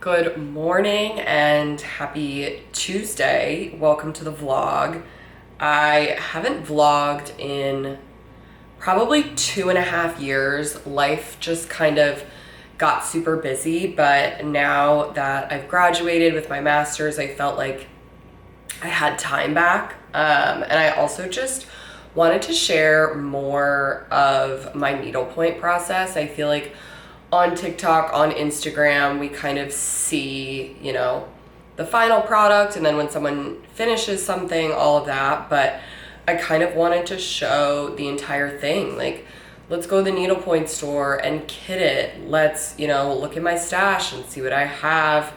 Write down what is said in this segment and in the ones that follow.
Good morning and happy Tuesday. Welcome to the vlog. I haven't vlogged in probably 2.5 years. Life just kind of got super busy, but now that I've graduated with my master's, I felt like I had time back. And I also just wanted to share more of my needlepoint process. I feel like on TikTok, on Instagram, we kind of see, the final product, and then when someone finishes something, all of that. But I kind of wanted to show the entire thing. Like, let's go to the needlepoint store and kit it. Let's, look at my stash and see what I have.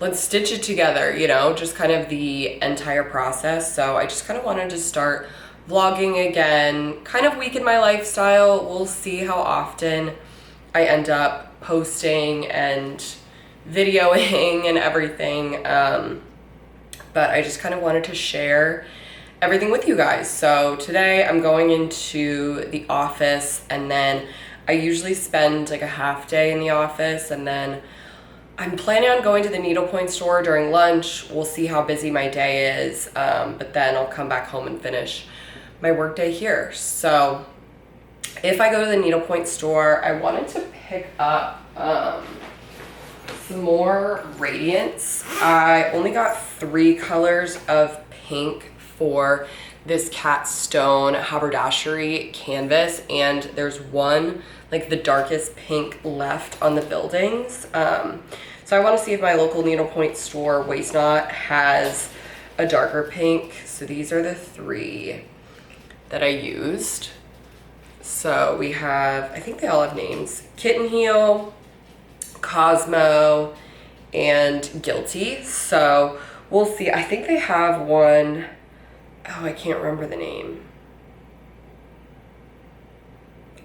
Let's stitch it together, just kind of the entire process. So I just kind of wanted to start vlogging again, kind of weaken my lifestyle. We'll see how often I end up posting and videoing and everything, but I just kind of wanted to share everything with you guys. So today I'm going into the office, and then I usually spend like a half day in the office, and then I'm planning on going to the needlepoint store during lunch. We'll see how busy my day is, but then I'll come back home and finish my workday here. So if I go to the needlepoint store, I wanted to pick up some more radiance. I only got 3 colors of pink for this cat stone haberdashery canvas, and there's one, like the darkest pink, left on the buildings. So I want to see if my local needlepoint store, Waste Not, has a darker pink. So these are the 3 that I used. So we have, I think they all have names: Kitten Heel, Cosmo, and Guilty. So we'll see. I think they have one, oh, I can't remember the name.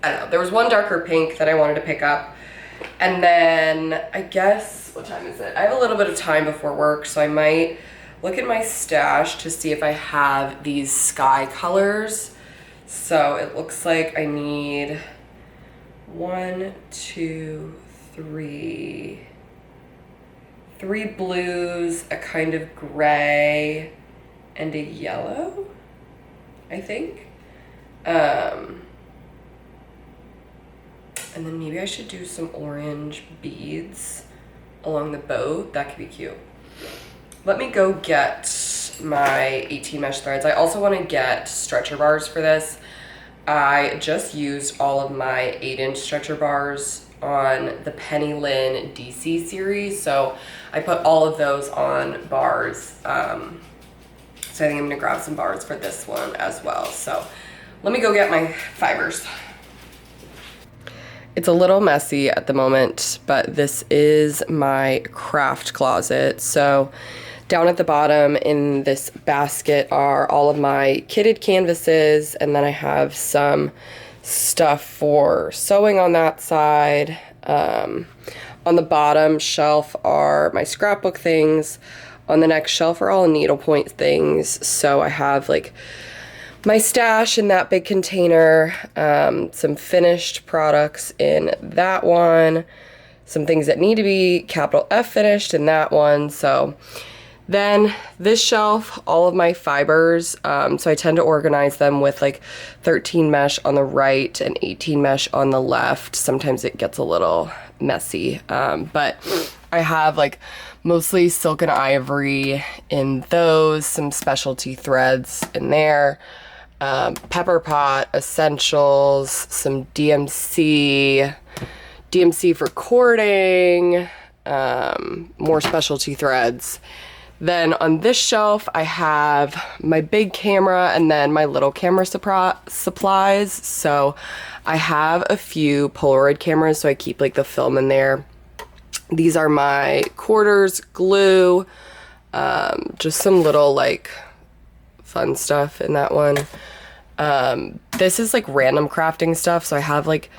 I don't know. There was one darker pink that I wanted to pick up. And then I guess, what time is it? I have a little bit of time before work, so I might look at my stash to see if I have these sky colors. So it looks like I need 1, 2, 3 blues, a kind of gray, and a yellow, I think. And then maybe I should do some orange beads along the boat. That could be cute. Let me go get my 18 mesh threads. I also want to get stretcher bars for this. I just used all of my 8-inch stretcher bars on the Penny Lynn DC series, so I put all of those on bars. So I think I'm gonna grab some bars for this one as well. So let me go get my fibers. It's a little messy at the moment, but this is my craft closet. So down at the bottom in this basket are all of my kitted canvases, and then I have some stuff for sewing on that side. On the bottom shelf are my scrapbook things. On the next shelf are all needlepoint things. So I have like my stash in that big container, some finished products in that one, some things that need to be capital F finished in that one. So then this shelf, all of my fibers, so I tend to organize them with like 13 mesh on the right and 18 mesh on the left. Sometimes it gets a little messy, but I have like mostly silk and ivory in those, some specialty threads in there, pepper pot, essentials, some DMC for cording, more specialty threads. Then on this shelf, I have my big camera and then my little camera supplies. So I have a few Polaroid cameras, so I keep like the film in there. These are my quarters, glue, just some little like fun stuff in that one. This is like random crafting stuff, so I have like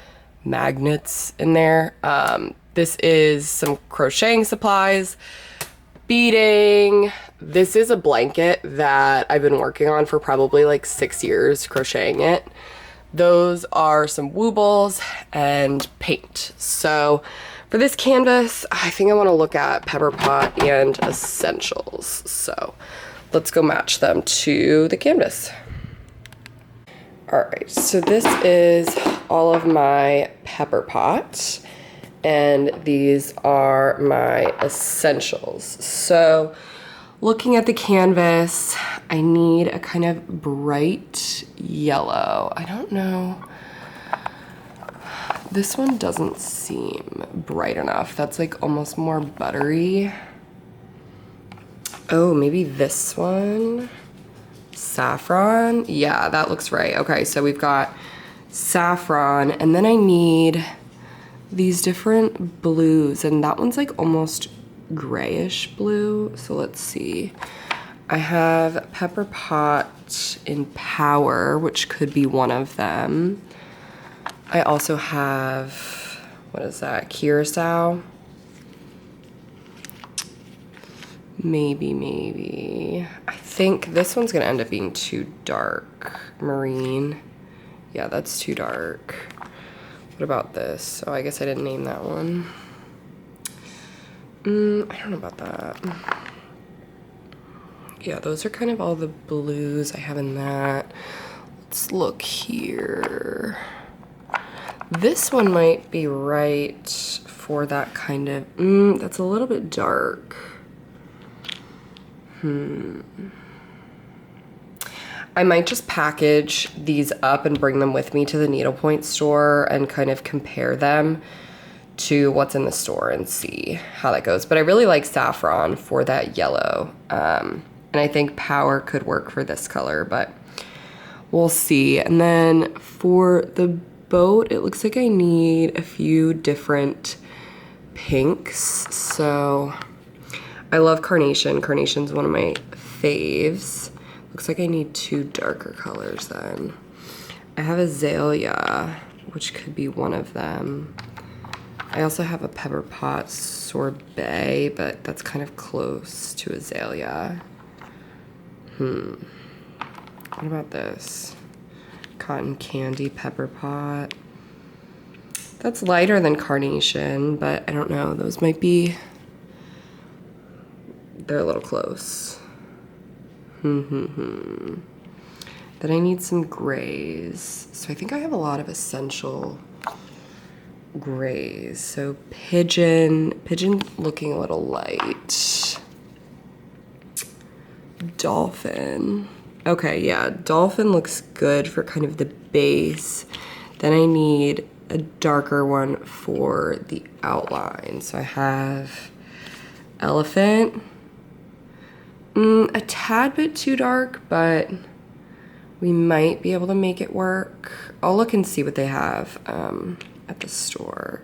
magnets in there. This is some crocheting supplies. Beading. This is a blanket that I've been working on for probably like 6 years, crocheting it. Those are some woobles and paint. So For this canvas, I think I want to look at Pepper Pot and Essentials. So let's go match them to the canvas. All right, so this is all of my Pepper Pot, and these are my Essentials. So looking at the canvas, I need a kind of bright yellow. I don't know. This one doesn't seem bright enough. That's like almost more buttery. Oh, maybe this one. Saffron. Yeah, that looks right. Okay, so we've got saffron, and then I need these different blues, and that one's like almost grayish blue. So let's see. I have Pepper Pot in Power, which could be one of them. I also have, what is that, Curacao? Maybe. I think this one's gonna end up being too dark. Marine. Yeah, that's too dark. What about this? Oh, I guess I didn't name that one. I don't know about that. Yeah, those are kind of all the blues I have in that. Let's look here. This one might be right for that kind of, that's a little bit dark. I might just package these up and bring them with me to the Needlepoint store and kind of compare them to what's in the store and see how that goes. But I really like saffron for that yellow. And I think Power could work for this color, but we'll see. And then for the boat, it looks like I need a few different pinks. So I love carnation. Carnation's one of my faves. Looks like I need two darker colors then. I have azalea, which could be one of them. I also have a Pepper Pot sorbet, but that's kind of close to azalea. What about this? Cotton Candy Pepper Pot. That's lighter than carnation, but I don't know. Those might be, they're a little close. Then I need some grays. So I think I have a lot of essential grays. So pigeon looking a little light. Dolphin. Okay, yeah, dolphin looks good for kind of the base. Then I need a darker one for the outline. So I have elephant. A tad bit too dark, but we might be able to make it work. I'll look and see what they have at the store.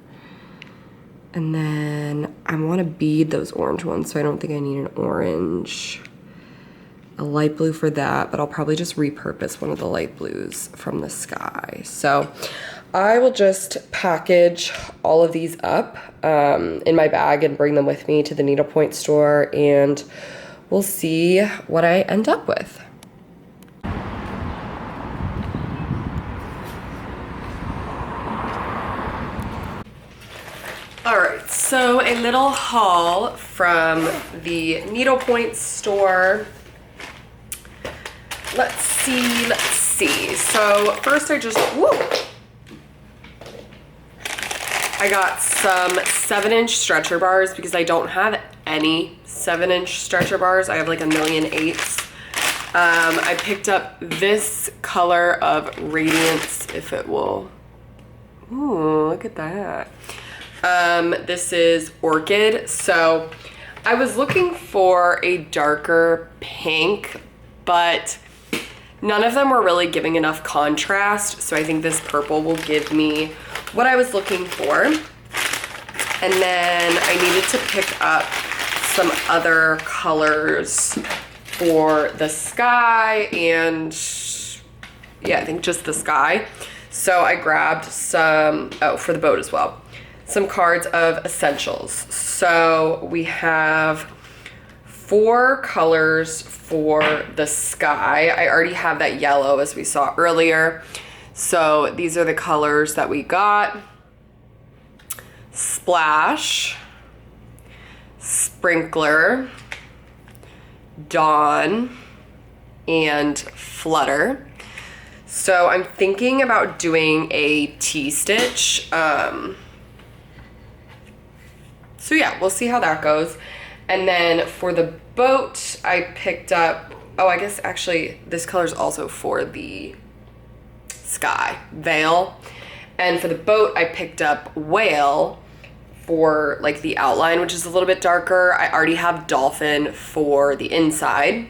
And then I want to bead those orange ones, so I don't think I need an orange. A light blue for that, but I'll probably just repurpose one of the light blues from the sky. So I will just package all of these up in my bag and bring them with me to the Needlepoint store, and we'll see what I end up with. All right, so a little haul from the Needlepoint store. Let's see. So first I got some 7-inch stretcher bars because I don't have any 7-inch stretcher bars. I have like 1,000,008. I picked up this color of Radiance, if it will. Ooh, look at that. This is Orchid. So I was looking for a darker pink, but none of them were really giving enough contrast, so I think this purple will give me what I was looking for. And then I needed to pick up some other colors for the sky and, yeah, I think just the sky. So I grabbed some, for the boat as well, some cards of Essentials. So we have 4 colors for the sky. I already have that yellow as we saw earlier. So these are the colors that we got. Splash, Sprinkler, Dawn, and Flutter. So I'm thinking about doing a T-stitch. So yeah, we'll see how that goes. And then for the boat, I picked up, oh, I guess actually this color is also for the sky, Veil. And for the boat, I picked up Whale for like the outline, which is a little bit darker. I already have Dolphin for the inside.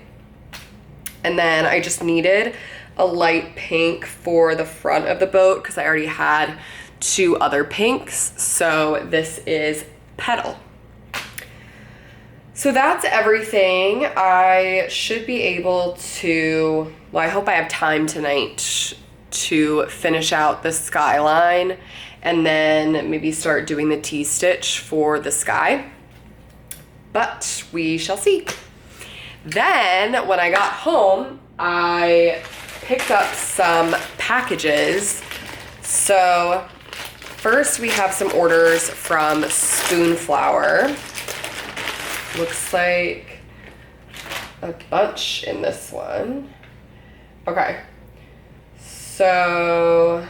And then I just needed a light pink for the front of the boat because I already had 2 other pinks. So this is Petal. So that's everything. I should be able to, well, I hope I have time tonight to finish out the skyline and then maybe start doing the T-stitch for the sky. But we shall see. Then when I got home, I picked up some packages. So first we have some orders from Spoonflower. Looks like a bunch in this one. Okay. So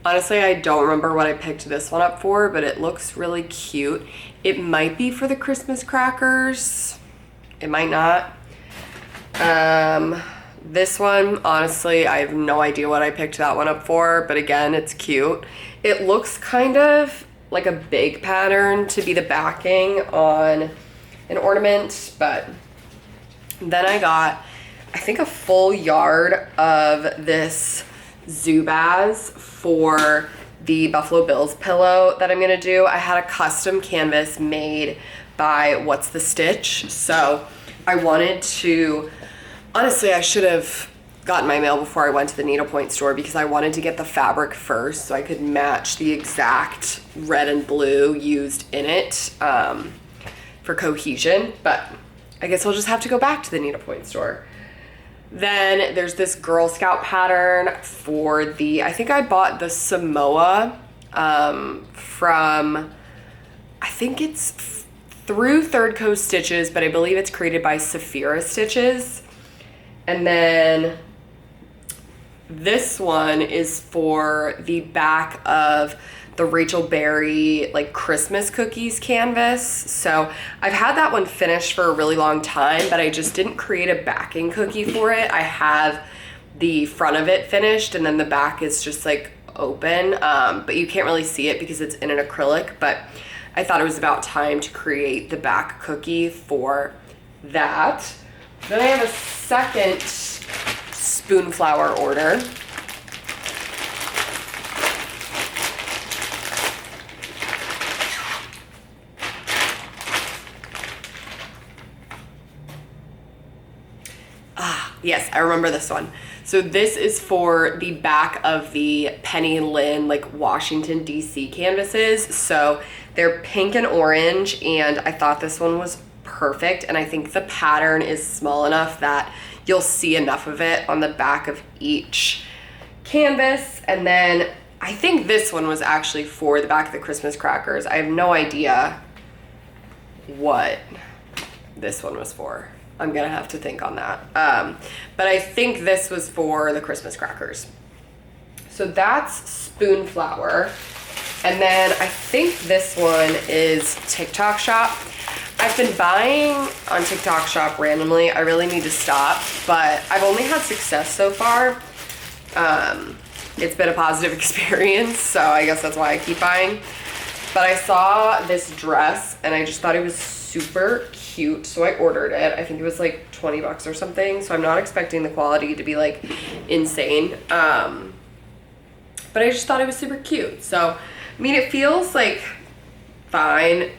honestly, I don't remember what I picked this one up for, but it looks really cute. It might be for the Christmas crackers. It might not. This one, honestly, I have no idea what I picked that one up for, but again, it's cute. It looks kind of like a big pattern to be the backing on an ornament, but then I got, I think, a full yard of this Zubaz for the Buffalo Bills pillow that I'm gonna do. I had a custom canvas made by What's the Stitch, so I wanted to, honestly, I should have gotten my mail before I went to the Needlepoint store because I wanted to get the fabric first so I could match the exact red and blue used in it for cohesion, but I guess I'll just have to go back to the Needlepoint store. Then there's this Girl Scout pattern for the, I think I bought the Samoa from, I think it's through Third Coast Stitches, but I believe it's created by Saphira Stitches. And then this one is for the back of the Rachel Berry like Christmas cookies canvas. So I've had that one finished for a really long time, but I just didn't create a backing cookie for it. I have the front of it finished and then the back is just like open, but you can't really see it because it's in an acrylic, but I thought it was about time to create the back cookie for that. Then I have a second Spoonflower order. Yes, I remember this one. So this is for the back of the Penny Lynn like Washington DC canvases. So they're pink and orange, and I thought this one was perfect, and I think the pattern is small enough that you'll see enough of it on the back of each canvas. And then I think this one was actually for the back of the Christmas crackers. I have no idea what this one was for. I'm gonna have to think on that. But I think this was for the Christmas crackers. So that's Spoonflower. And then I think this one is TikTok Shop. I've been buying on TikTok Shop randomly. I really need to stop, but I've only had success so far. It's been a positive experience, so I guess that's why I keep buying. But I saw this dress and I just thought it was super cute, so I ordered it. I think it was like 20 bucks or something, so I'm not expecting the quality to be like insane. But I just thought it was super cute. So, I mean, it feels like fine.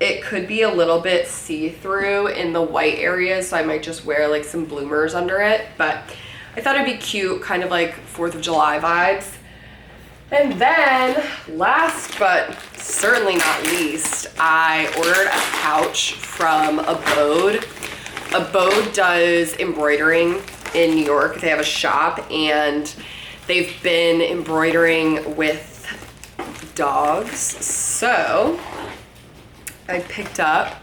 It could be a little bit see-through in the white areas, so I might just wear like some bloomers under it, but I thought it'd be cute, kind of like 4th of July vibes. And then, last but certainly not least, I ordered a pouch from Abode. Abode does embroidering in New York. They have a shop, and they've been embroidering with dogs. So I picked up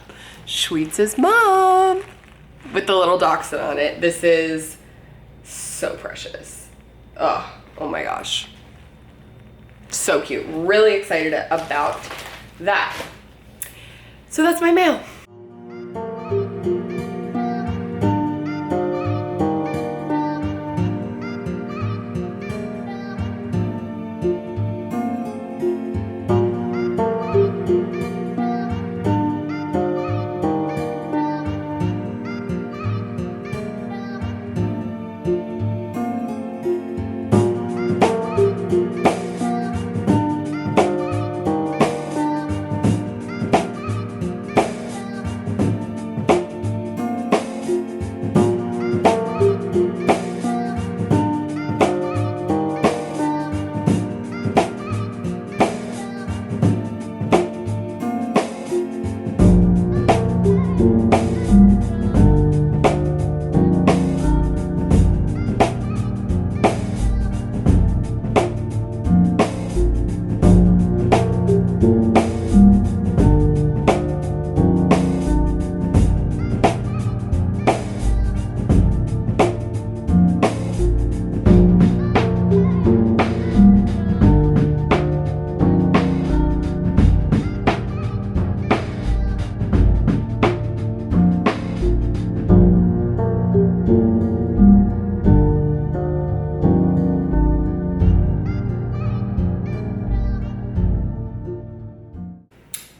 Schweetz's mom with the little dachshund on it. This is so precious. Oh my gosh. So cute. Really excited about that. So that's my mail.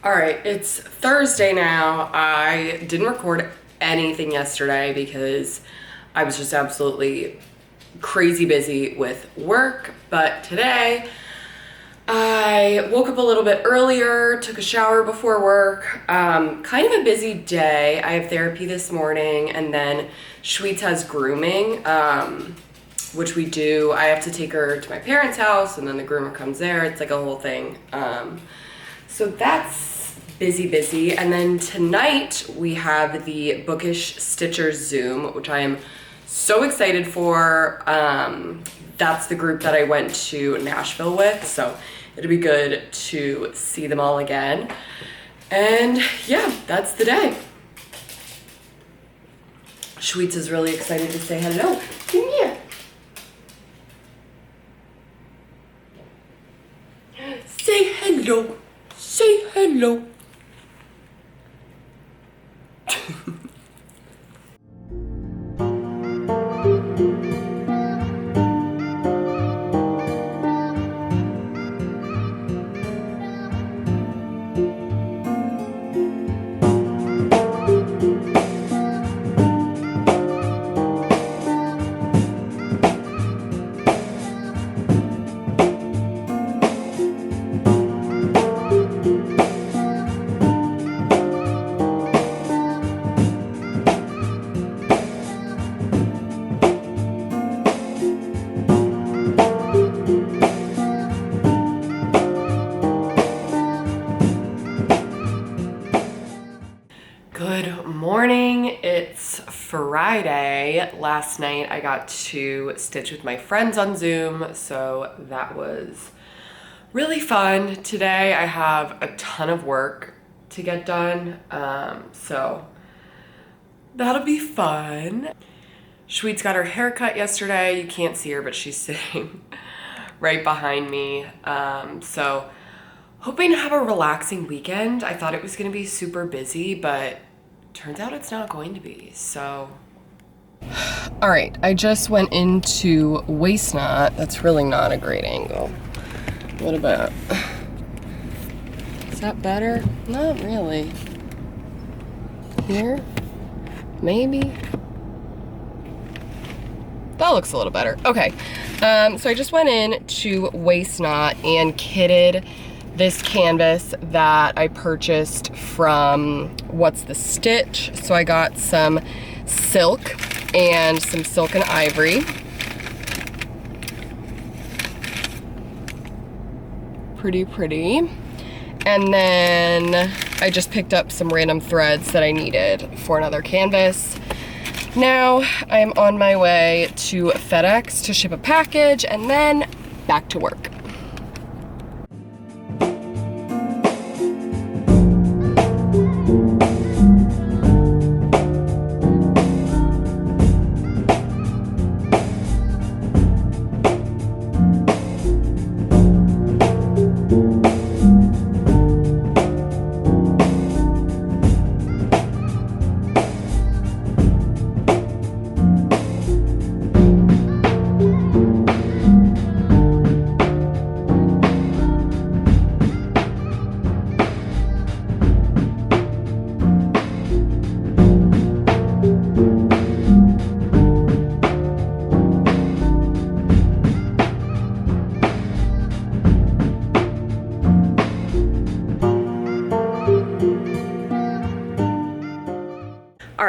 All right, it's Thursday now. I didn't record anything yesterday because I was just absolutely crazy busy with work, but today I woke up a little bit earlier, took a shower before work. Kind of a busy day. I have therapy this morning, and then Schweetz has grooming, which we do. I have to take her to my parents' house, and then the groomer comes there. It's like a whole thing. So that's busy. And then tonight we have the Bookish Stitchers Zoom, which I am so excited for. That's the group that I went to Nashville with, so it'll be good to see them all again. And yeah, that's the day. Schweetz is really excited to say hello. Come here. Say hello. Say hello. Good morning. It's Friday. Last night I got to stitch with my friends on Zoom, so that was really fun. Today I have a ton of work to get done, so that'll be fun. Schweetz got her hair cut yesterday. You can't see her, but she's sitting right behind me. So hoping to have a relaxing weekend. I thought it was gonna be super busy, but turns out it's not going to be, so. All right, I just went into waist knot. That's really not a great angle. What about, is that better? Not really. Here, maybe. That looks a little better. Okay, so I just went in to waist knot and kitted this canvas that I purchased from What's the Stitch. So I got some silk and some silk and ivory. Pretty. And then I just picked up some random threads that I needed for another canvas. Now I'm on my way to FedEx to ship a package and then back to work.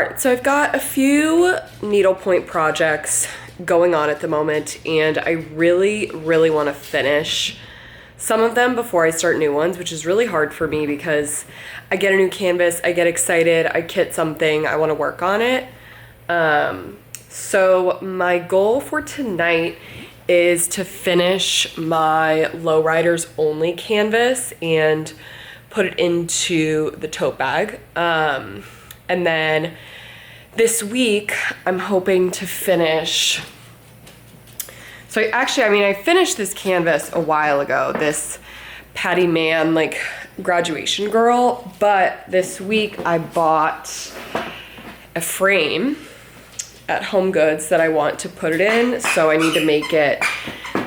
right, so I've got a few needlepoint projects going on at the moment, and I really want to finish some of them before I start new ones, which is really hard for me because I get a new canvas, I get excited, I kit something, I want to work on it. So my goal for tonight is to finish my lowriders only canvas and put it into the tote bag. And then this week I'm hoping to finish. So I finished this canvas a while ago, this Patty Mann like graduation girl, but this week I bought a frame at Home Goods that I want to put it in, so I need to make it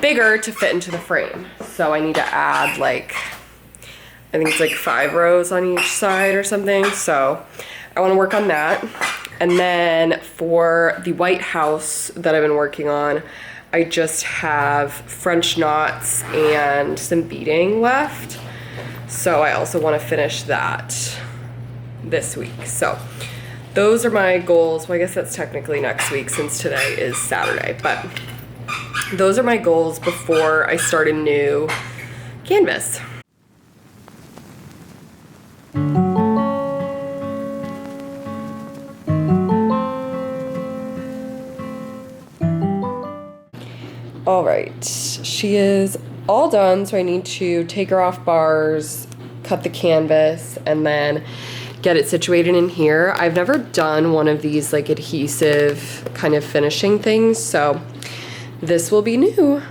bigger to fit into the frame. So I need to add like, I think it's like 5 rows on each side or something, so I want to work on that. And then for the White House that I've been working on, I just have French knots and some beading left. So I also want to finish that this week. So those are my goals. Well, I guess that's technically next week since today is Saturday, but those are my goals before I start a new canvas. All right, she is all done, so I need to take her off bars, cut the canvas, and then get it situated in here. I've never done one of these like adhesive kind of finishing things, so this will be new.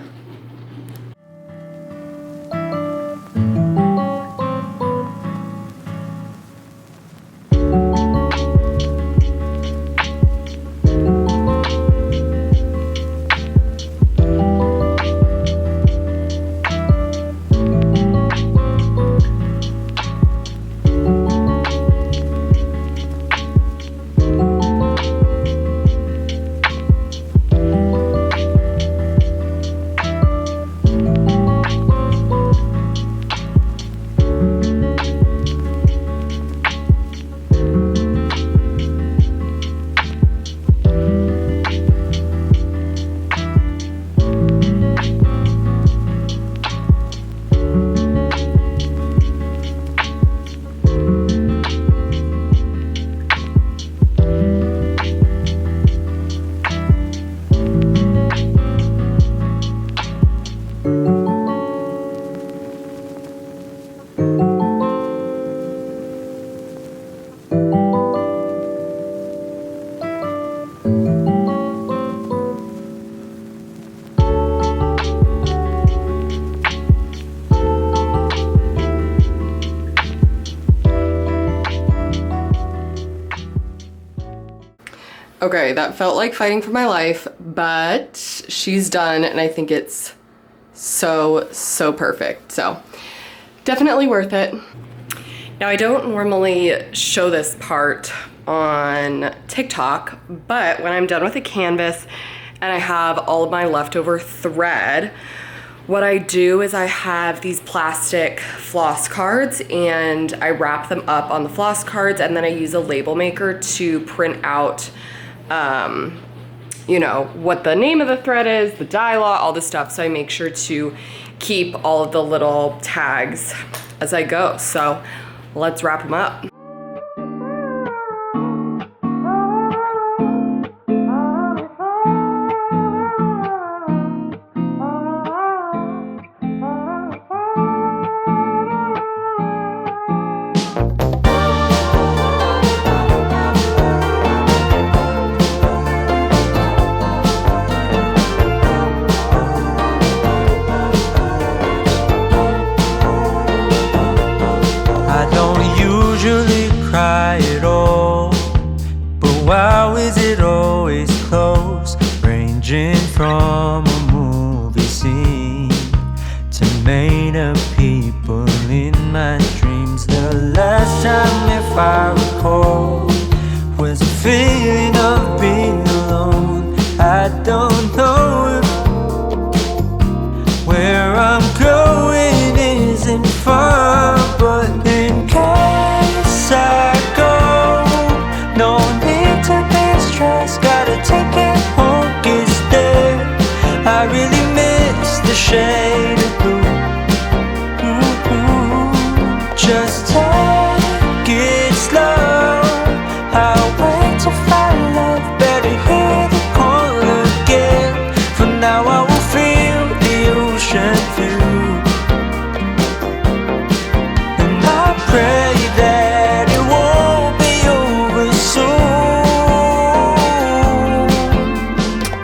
Okay, that felt like fighting for my life, but she's done and I think it's so perfect. So definitely worth it. Now I don't normally show this part on TikTok, but when I'm done with a canvas and I have all of my leftover thread, what I do is I have these plastic floss cards and I wrap them up on the floss cards, and then I use a label maker to print out you know, what the name of the thread is, the dye law, all this stuff. So I make sure to keep all of the little tags as I go. So let's wrap them up. Cry at all, but why is it always close? Ranging from a movie scene to made up people in my dreams. The last time, if I recall, was a feeling of being alone. I don't know if where I'm going isn't far, but in case I go, no need to find love, better hear the call again. For now I will feel the ocean view, and I pray that it won't be over soon.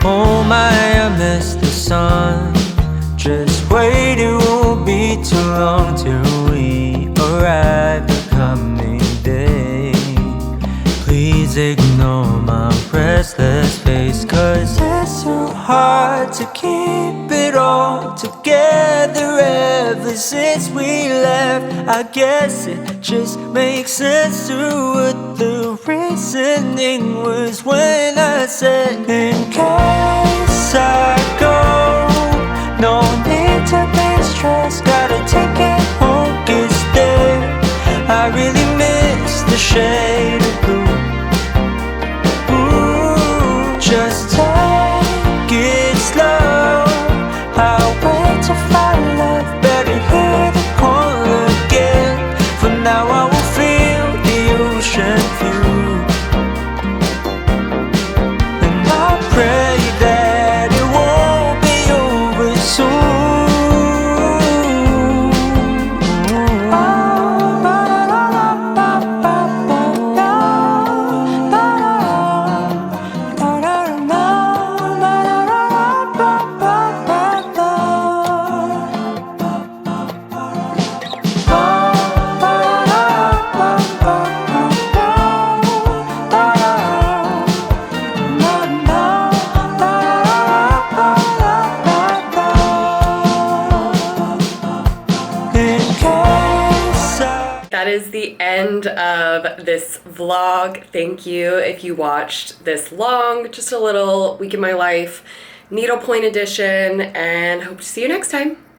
Oh my, I miss the sun. Just wait, it won't be too long till we arrive the coming day. Please ignore my restless face, 'cause it's so hard to keep it all together ever since we left. I guess it just makes sense to what the reasoning was when I said, in case I go, no need to be stressed, gotta take it home, get there. I really miss the shade of blue. Ooh, just take it slow. I'll wait to find love, better hear the call again. For now I will feel the ocean view, and I pray that it won't be over soon. That is the end of this vlog. Thank you if you watched this long, just a little week in my life, needlepoint edition, and hope to see you next time.